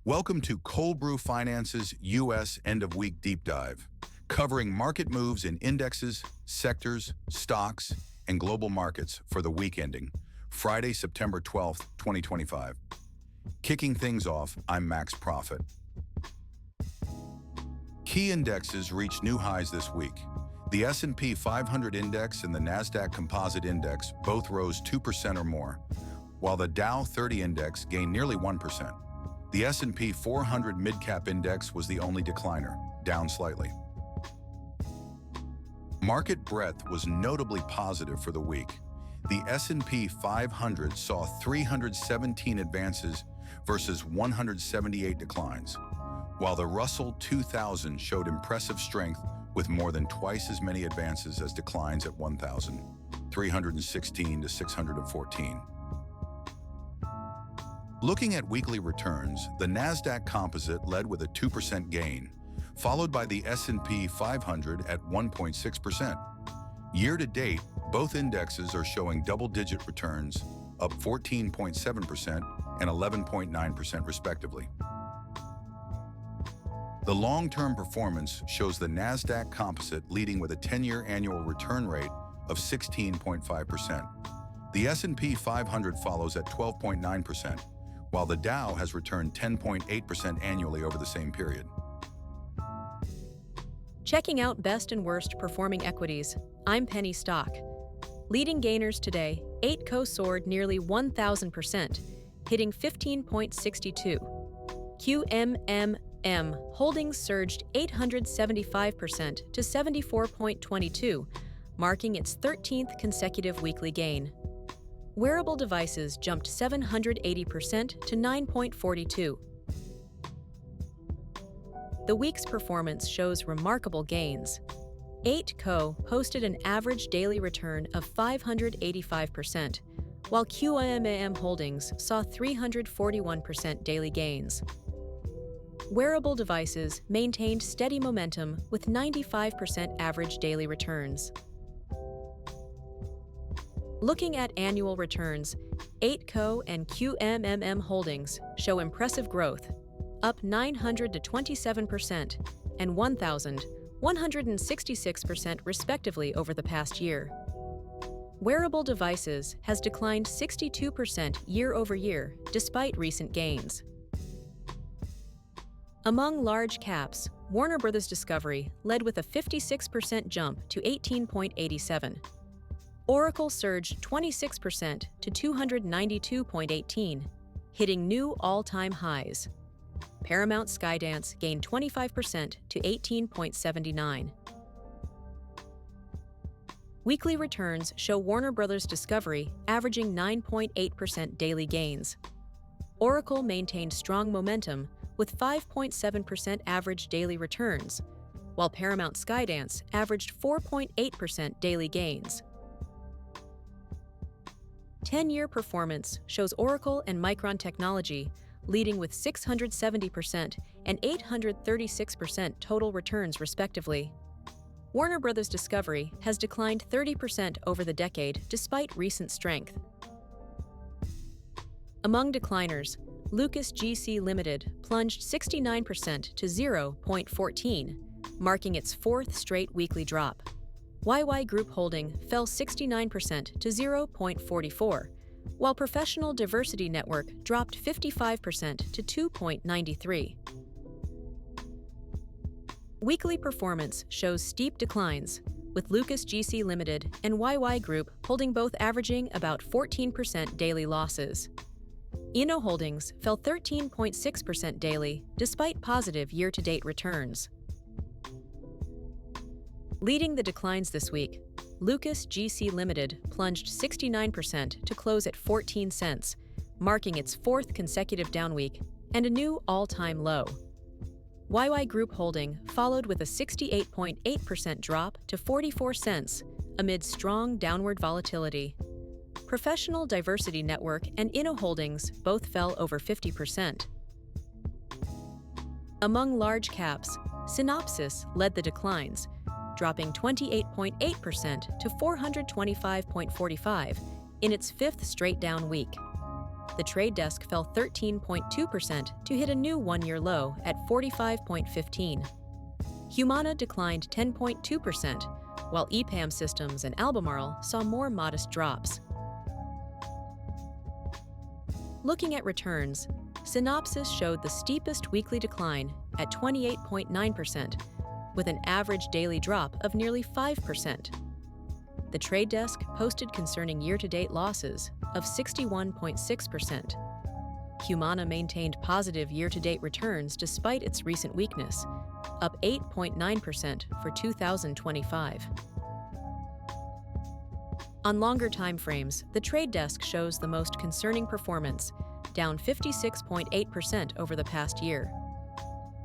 Welcome to Cold Brew Finance's U.S. End-of-Week Deep Dive, covering market moves in indexes, sectors, stocks, and global markets for the week ending Friday, September 12th, 2025. Kicking things off, I'm Max Profit. Key indexes reached new highs this week. The S&P 500 index and the Nasdaq Composite Index both rose 2% or more, while the Dow 30 index gained nearly 1%. The S&P 400 MidCap Index was the only decliner, down slightly. Market breadth was notably positive for the week. The S&P 500 saw 317 advances versus 178 declines, while the Russell 2000 showed impressive strength with more than twice as many advances as declines at 1,316 to 614. Looking at weekly returns, the Nasdaq Composite led with a 2% gain, followed by the S&P 500 at 1.6%. Year-to-date, both indexes are showing double-digit returns, up 14.7% and 11.9% respectively. The long-term performance shows the Nasdaq Composite leading with a 10-year annual return rate of 16.5%. The S&P 500 follows at 12.9%, while the Dow has returned 10.8% annually over the same period. Checking out best and worst performing equities, I'm Penny Stock. Leading gainers today, Eightco soared nearly 1,000%, hitting 15.62. QMMM Holdings surged 875% to 74.22, marking its 13th consecutive weekly gain. Wearable Devices jumped 780% to 9.42. The week's performance shows remarkable gains. Eightco posted an average daily return of 585%, while QMMM Holdings saw 341% daily gains. Wearable Devices maintained steady momentum with 95% average daily returns. Looking at annual returns, Eightco and QMMM Holdings show impressive growth, up 927% and 1,166% respectively over the past year. Wearable Devices has declined 62% year-over-year despite recent gains. Among large caps, Warner Bros. Discovery led with a 56% jump to 18.87. Oracle surged 26% to 292.18, hitting new all-time highs. Paramount Skydance gained 25% to 18.79. Weekly returns show Warner Bros. Discovery averaging 9.8% daily gains. Oracle maintained strong momentum with 5.7% average daily returns, while Paramount Skydance averaged 4.8% daily gains. 10-year performance shows Oracle and Micron Technology leading with 670% and 836% total returns respectively. Warner Bros. Discovery has declined 30% over the decade despite recent strength. Among decliners, Lucas GC Limited plunged 69% to 0.14, marking its fourth straight weekly drop. YY Group Holding fell 69% to 0.44, while Professional Diversity Network dropped 55% to 2.93. Weekly performance shows steep declines, with Lucas GC Limited and YY Group Holding both averaging about 14% daily losses. Eightco Holdings fell 13.6% daily despite positive year-to-date returns. Leading the declines this week, Lucas GC Limited plunged 69% to close at 14 cents, marking its fourth consecutive down week and a new all-time low. YY Group Holding followed with a 68.8% drop to 44 cents amid strong downward volatility. Professional Diversity Network and Eightco Holdings both fell over 50%. Among large caps, Synopsys led the declines, dropping 28.8% to 425.45 in its fifth straight down week. The trade desk fell 13.2% to hit a new one-year low at 45.15. Humana declined 10.2%, while EPAM Systems and Albemarle saw more modest drops. Looking at returns, Synopsys showed the steepest weekly decline at 28.9%, with an average daily drop of nearly 5%. The trade desk posted concerning year-to-date losses of 61.6%. Humana maintained positive year-to-date returns despite its recent weakness, up 8.9% for 2025. On longer time frames, the trade desk shows the most concerning performance, down 56.8% over the past year.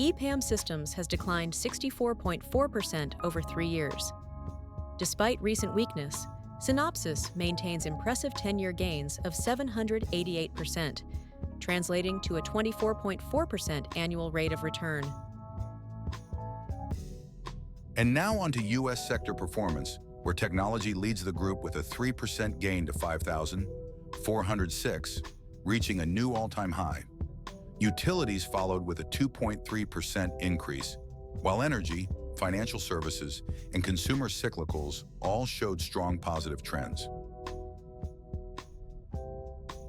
EPAM Systems has declined 64.4% over 3 years. Despite recent weakness, Synopsys maintains impressive 10-year gains of 788%, translating to a 24.4% annual rate of return. And now onto U.S. sector performance, where technology leads the group with a 3% gain to 5,406, reaching a new all-time high. Utilities followed with a 2.3% increase, while energy, financial services, and consumer cyclicals all showed strong positive trends.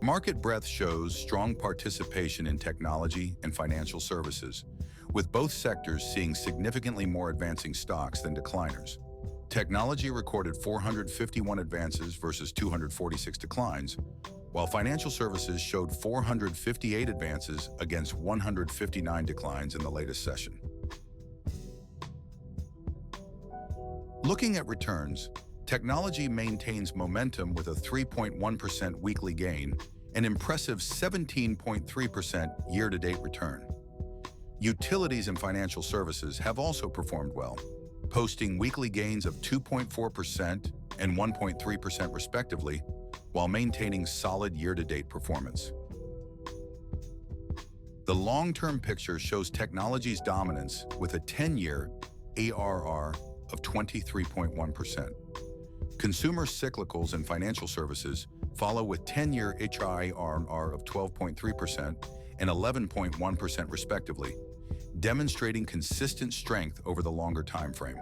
Market breadth shows strong participation in technology and financial services, with both sectors seeing significantly more advancing stocks than decliners. Technology recorded 451 advances versus 246 declines, while financial services showed 458 advances against 159 declines in the latest session. Looking at returns, technology maintains momentum with a 3.1% weekly gain, an impressive 17.3% year-to-date return. Utilities and financial services have also performed well, posting weekly gains of 2.4% and 1.3% respectively, while maintaining solid year-to-date performance. The long-term picture shows technology's dominance with a 10-year ARR of 23.1%. Consumer cyclicals and financial services follow with 10-year HIRR of 12.3% and 11.1% respectively, demonstrating consistent strength over the longer time frame.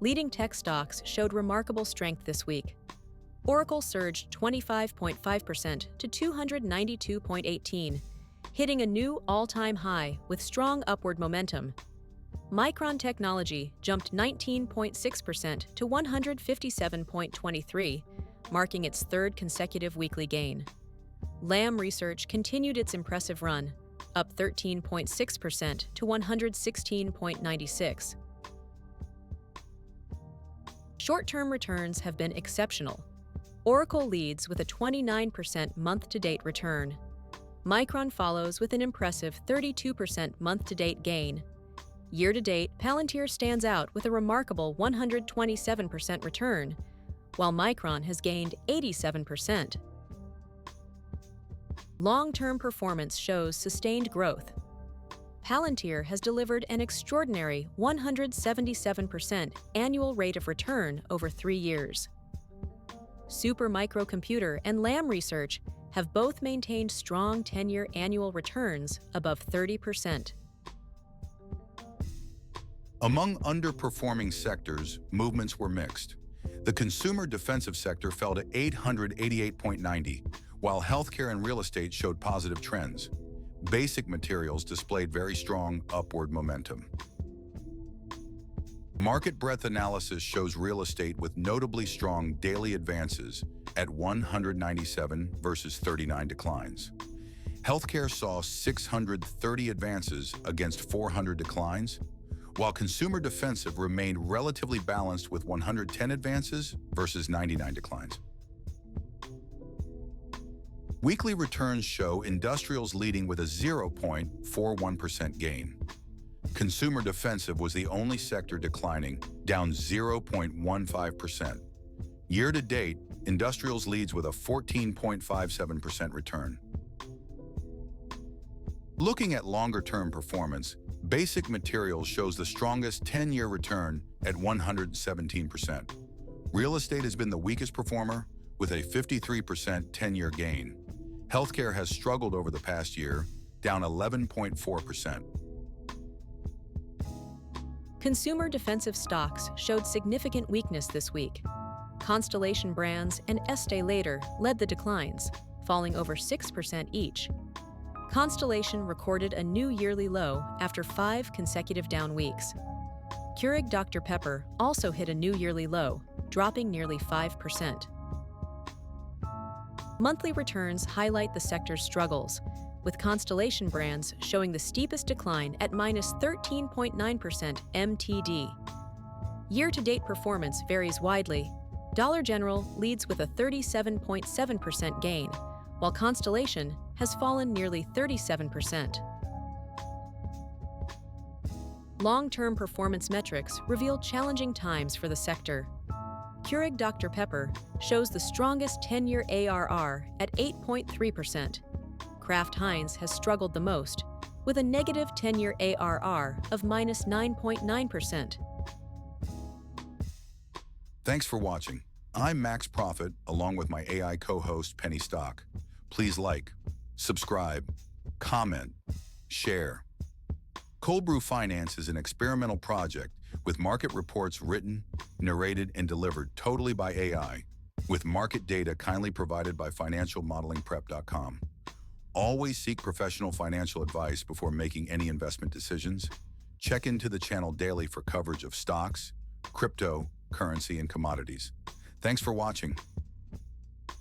Leading tech stocks showed remarkable strength this week. Oracle surged 25.5% to 292.18, hitting a new all-time high with strong upward momentum. Micron Technology jumped 19.6% to 157.23, marking its third consecutive weekly gain. Lam Research continued its impressive run, up 13.6% to 116.96. Short-term returns have been exceptional. Oracle leads with a 29% month-to-date return. Micron follows with an impressive 32% month-to-date gain. Year-to-date, Palantir stands out with a remarkable 127% return, while Micron has gained 87%. Long-term performance shows sustained growth. Palantir has delivered an extraordinary 177% annual rate of return over 3 years. Supermicro and Lam Research have both maintained strong 10-year annual returns above 30%. Among underperforming sectors, movements were mixed. The consumer defensive sector fell to 888.90, while healthcare and real estate showed positive trends. Basic materials displayed very strong upward momentum. Market breadth analysis shows real estate with notably strong daily advances at 197 versus 39 declines. Healthcare saw 630 advances against 400 declines, while consumer defensive remained relatively balanced with 110 advances versus 99 declines. Weekly returns show industrials leading with a 0.41% gain. Consumer defensive was the only sector declining, down 0.15%. Year-to-date, industrials leads with a 14.57% return. Looking at longer-term performance, basic materials shows the strongest 10-year return at 117%. Real estate has been the weakest performer, with a 53% 10-year gain. Healthcare has struggled over the past year, down 11.4%. Consumer defensive stocks showed significant weakness this week. Constellation Brands and Estée Lauder led the declines, falling over 6% each. Constellation recorded a new yearly low after 5 consecutive down weeks. Keurig Dr Pepper also hit a new yearly low, dropping nearly 5%. Monthly returns highlight the sector's struggles, with Constellation Brands showing the steepest decline at minus 13.9% MTD. Year-to-date performance varies widely. Dollar General leads with a 37.7% gain, while Constellation has fallen nearly 37%. Long-term performance metrics reveal challenging times for the sector. Keurig Dr Pepper shows the strongest 10-year ARR at 8.3%. Kraft Heinz has struggled the most, with a negative 10-year ARR of minus 9.9%. Thanks for watching. I'm Max Profit, along with my AI co-host Penny Stock. Please like, subscribe, comment, share. Cold Brew Finance is an experimental project with market reports written, narrated, and delivered totally by AI, with market data kindly provided by financialmodelingprep.com. Always seek professional financial advice before making any investment decisions. Check into the channel daily for coverage of stocks, crypto, currency, and commodities. Thanks for watching.